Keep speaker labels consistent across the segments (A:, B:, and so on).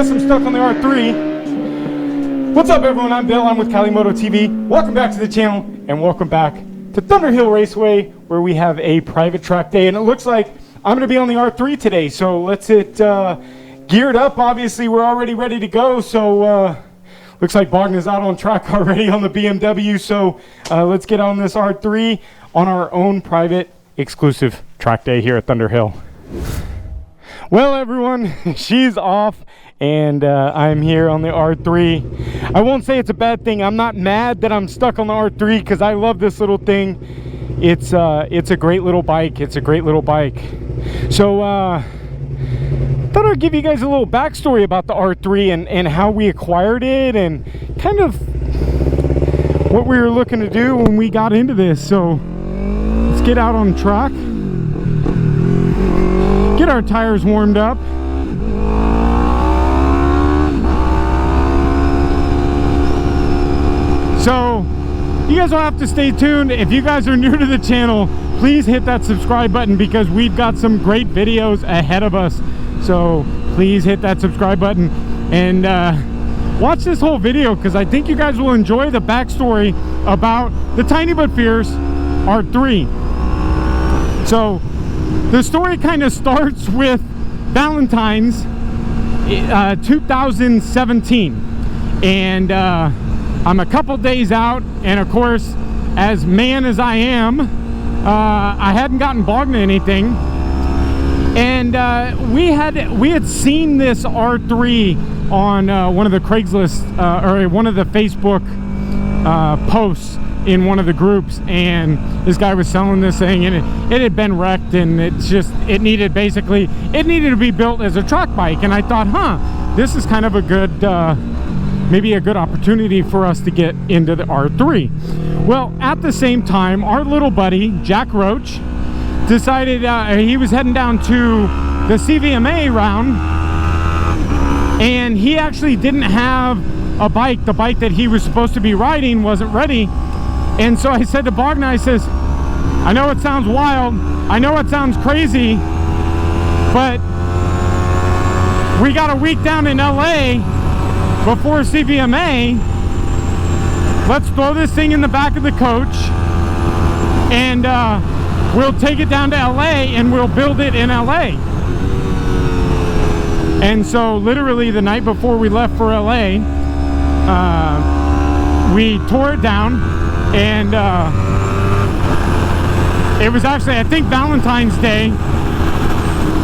A: Guess I'm stuck on the R3. What's up, everyone? I'm Bill. I'm with Moto TV. Welcome back to the channel, and welcome back to Thunderhill Raceway, where we have a private track day. And it looks like I'm going to be on the R3 today, so let's get geared up. Obviously, we're already ready to go, so looks like Bogna's out on track already on the BMW, so let's get on this R3 on our own private exclusive track day here at Thunderhill. Well, everyone, she's off, and I'm here on the R3. I won't say it's a bad thing. I'm not mad that I'm stuck on the R3 because I love this little thing. It's a great little bike. It's a great little bike. So thought I'd give you guys a little backstory about the R3 and how we acquired it and kind of what we were looking to do when we got into this. So let's get out on track, get our tires warmed up. So you guys will have to stay tuned. If you guys are new to the channel, please hit that subscribe button because we've got some great videos ahead of us. So please hit that subscribe button and watch this whole video because I think you guys will enjoy the backstory about the Tiny But Fierce R3. So the story kind of starts with Valentine's 2017, and I'm a couple days out, and of course, as man as I am, I hadn't gotten Bogna anything, and we had seen this R3 on one of the Craigslist or one of the Facebook posts in one of the groups, and this guy was selling this thing, and it had been wrecked, and it needed to be built as a track bike. And I thought, this is kind of a good maybe a good opportunity for us to get into the R3. Well, at the same time, our little buddy Jack Roach decided he was heading down to the CVMA round, and he actually didn't have a bike. The bike that he was supposed to be riding wasn't ready. And so I said to Bogna, I says, I know it sounds wild, I know it sounds crazy, but we got a week down in LA before CVMA. Let's throw this thing in the back of the coach, and we'll take it down to LA and we'll build it in LA. And so literally the night before we left for LA, we tore it down. And it was actually, I think, Valentine's Day,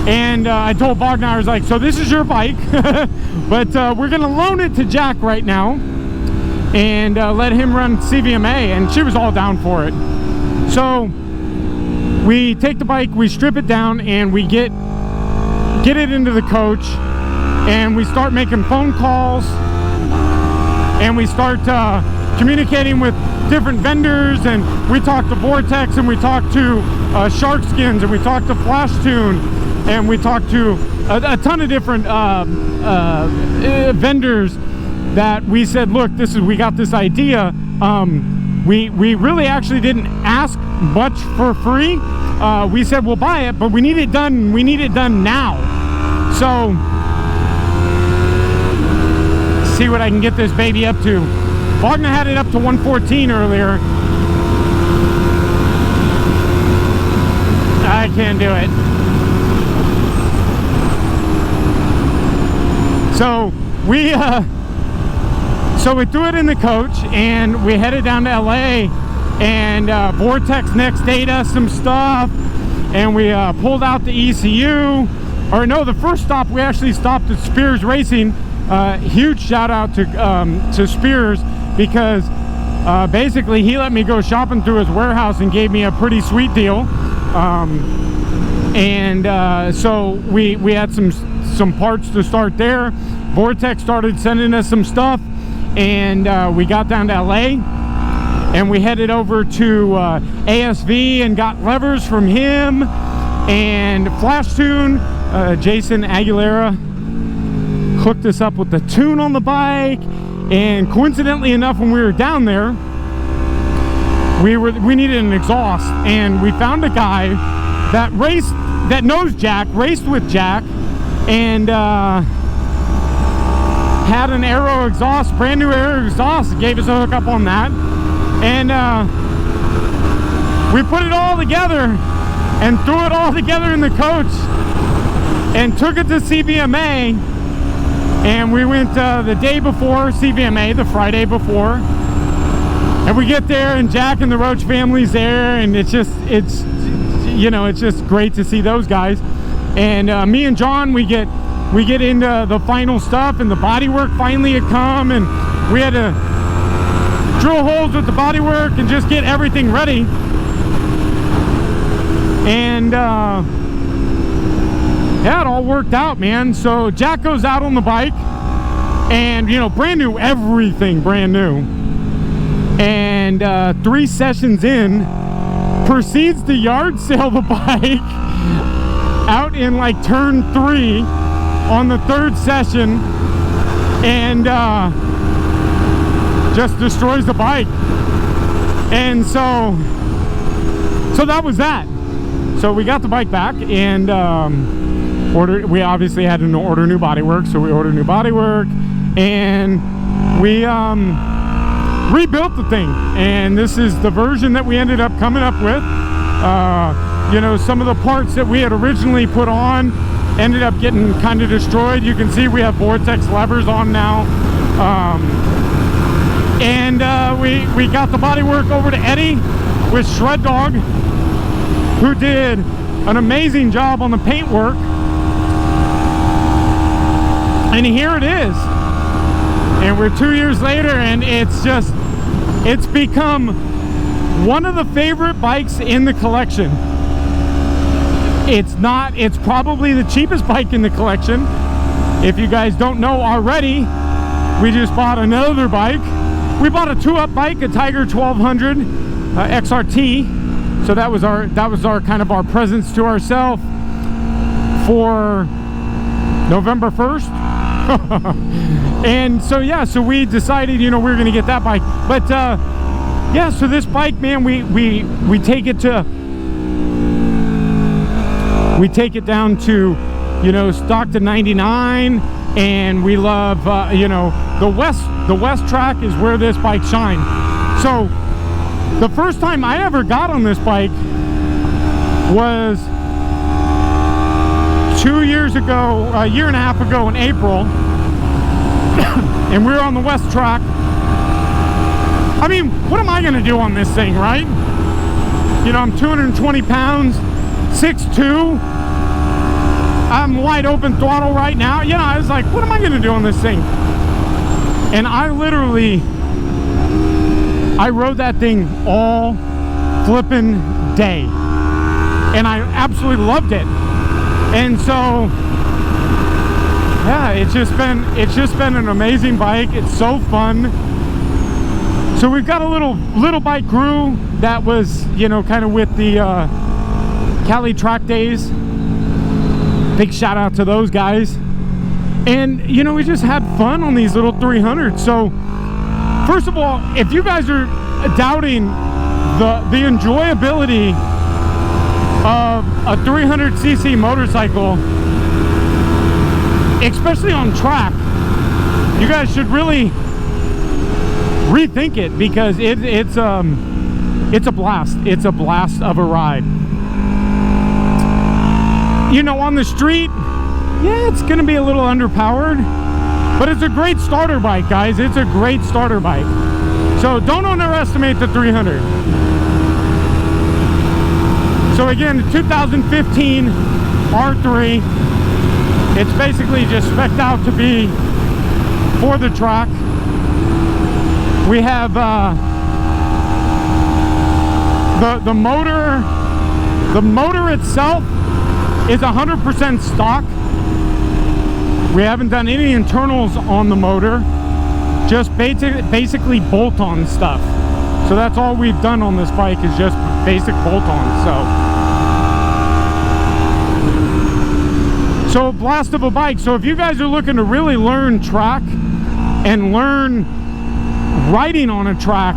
A: and I told Bogna, I was like, so this is your bike, but we're gonna loan it to Jack right now and let him run CVMA. And she was all down for it. So we take the bike, we strip it down, and we get it into the coach, and we start making phone calls, and we start communicating with different vendors, and we talked to Vortex, and we talked to Shark Skins, and we talked to Flash Tune, and we talked to a ton of different vendors that we said, look, we got this idea. We really actually didn't ask much for free. We said we'll buy it, but we need it done. We need it done now. So see what I can get this baby up to. Bogna had it up to 114 earlier. I can't do it. So we threw it in the coach, and we headed down to LA, and Vortex next dayed us some stuff, and we pulled out the ECU. Or no, the first stop we actually stopped at Spears Racing. Huge shout out to Spears, because basically he let me go shopping through his warehouse and gave me a pretty sweet deal. So we had some parts to start there. Vortex started sending us some stuff, and we got down to LA, and we headed over to ASV and got levers from him, and Flash Tune, Jason Aguilera, hooked us up with the tune on the bike. And coincidentally enough, when we were down there, we needed an exhaust, and we found a guy that knows Jack, raced with Jack, and had an Aero exhaust, brand new Aero exhaust, gave us a hookup on that. And we put it all together and threw it all together in the coach and took it to CVMA. And we went the day before CVMA, the Friday before. And we get there and Jack and the Roach family's there, and it's you know, it's just great to see those guys. And me and John, we get into the final stuff, and the bodywork finally had come, and we had to drill holes with the bodywork and just get everything ready. And yeah, it all worked out, man. So Jack goes out on the bike, and you know, brand new, everything brand new. And 3 sessions in, proceeds to yard sale the bike out in like turn 3 on the 3rd session, and just destroys the bike. And so that was that. So we got the bike back, and we obviously had to order new bodywork, so we ordered new bodywork, and we rebuilt the thing. And this is the version that we ended up coming up with. You know, some of the parts that we had originally put on ended up getting kind of destroyed. You can see we have Vortex levers on now. And we got the bodywork over to Eddie with Shred Dog, who did an amazing job on the paint work. And here it is. And we're 2 years later, and it's become one of the favorite bikes in the collection. It's probably the cheapest bike in the collection. If you guys don't know already, we just bought another bike. We bought a 2-up bike, a Tiger 1200 XRT. So that was our kind of our presents to ourselves for November 1st. And so yeah, so we decided, you know, we were gonna get that bike. But yeah, so this bike, man, we take it down to, you know, stock to 99, and we love you know, the west track is where this bike shined. So the first time I ever got on this bike was 2 years ago, a year and a half ago in April, and we were on the west track. I mean, what am I gonna do on this thing, right? You know, I'm 220 pounds, 6'2". I'm wide open throttle right now. You know, I was like, what am I gonna do on this thing? And I rode that thing all flipping day, and I absolutely loved it. And so yeah, it's just been an amazing bike. It's so fun. So we've got a little bike crew that was, you know, kind of with the Cali track days. Big shout out to those guys. And you know, we just had fun on these little 300s. So first of all, if you guys are doubting the enjoyability of a 300cc motorcycle, especially on track, you guys should really rethink it, because it's a blast. It's a blast of a ride. You know, on the street, yeah, it's gonna be a little underpowered, but it's a great starter bike, guys. It's a great starter bike. So don't underestimate the 300. So again, the 2015 R3, it's basically just spec'd out to be for the track. We have the motor itself is 100% stock. We haven't done any internals on the motor, just basically bolt-on stuff. So that's all we've done on this bike, is just basic bolt-ons. So blast of a bike. So if you guys are looking to really learn track and learn riding on a track,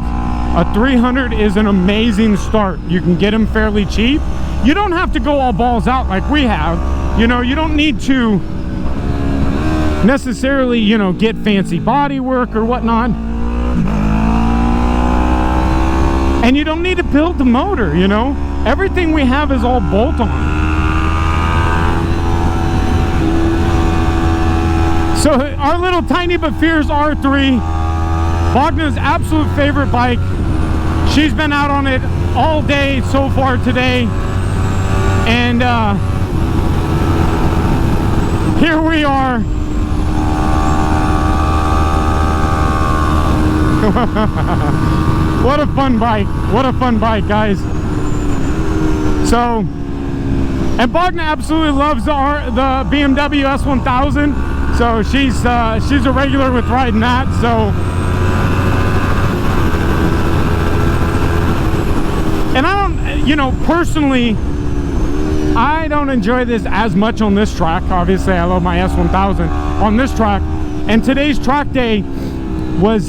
A: a 300 is an amazing start. You can get them fairly cheap. You don't have to go all balls out like we have. You know, you don't need to necessarily, you know, get fancy body work or whatnot. And you don't need to build the motor, you know. Everything we have is all bolt-on. So our little tiny but fierce R3, Wagner's absolute favorite bike. She's been out on it all day so far today. And here we are. What a fun bike. What a fun bike, guys. So, and Bogna absolutely loves the BMW S1000. So she's a regular with riding that. So, and I don't, you know, personally, I don't enjoy this as much on this track. Obviously, I love my S1000 on this track. And today's track day was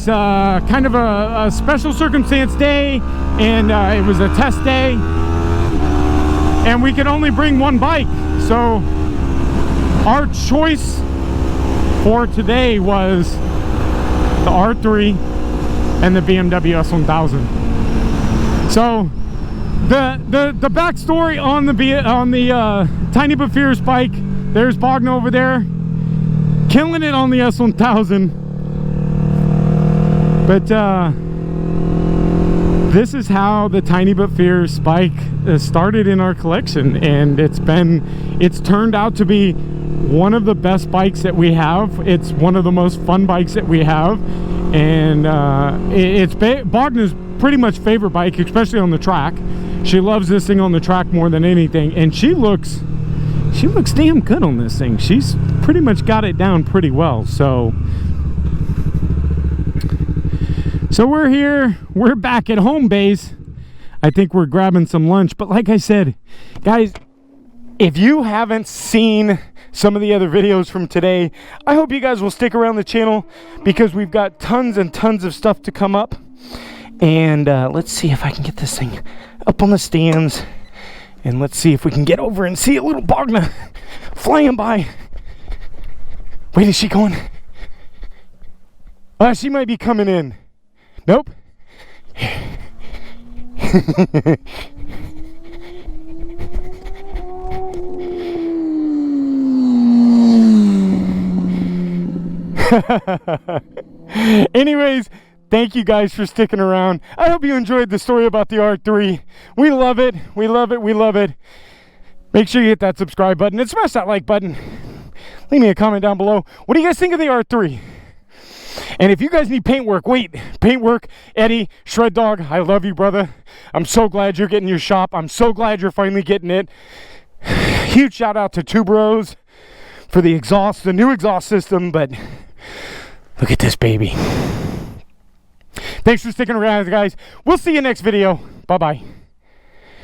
A: kind of a special circumstance day, and it was a test day, and we could only bring one bike. So our choice for today was the R3 and the BMW S1000. So the backstory on the tiny but fierce bike, there's Bogna over there killing it on the S1000. But this is how the tiny but fierce bike started in our collection, and it's turned out to be one of the best bikes that we have. It's one of the most fun bikes that we have, and it's Bogna's pretty much favorite bike, especially on the track. She loves this thing on the track more than anything, and she looks damn good on this thing. She's pretty much got it down pretty well. So we're here, we're back at home base. I think we're grabbing some lunch, but like I said, guys, if you haven't seen some of the other videos from today, I hope you guys will stick around the channel, because we've got tons and tons of stuff to come up. And let's see if I can get this thing up on the stands, and let's see if we can get over and see a little Bogna flying by. Wait, is she going? She might be coming in. Nope. Anyways, thank you guys for sticking around. I hope you enjoyed the story about the R3. We love it. We love it. We love it. Make sure you hit that subscribe button and smash that like button. Leave me a comment down below. What do you guys think of the R3? And if you guys need paint work, Eddie, Shred Dog, I love you, brother. I'm so glad you're getting your shop. I'm so glad you're finally getting it. Huge shout out to Two Bros for the exhaust, the new exhaust system. But look at this baby. Thanks for sticking around, guys. We'll see you next video. Bye-bye.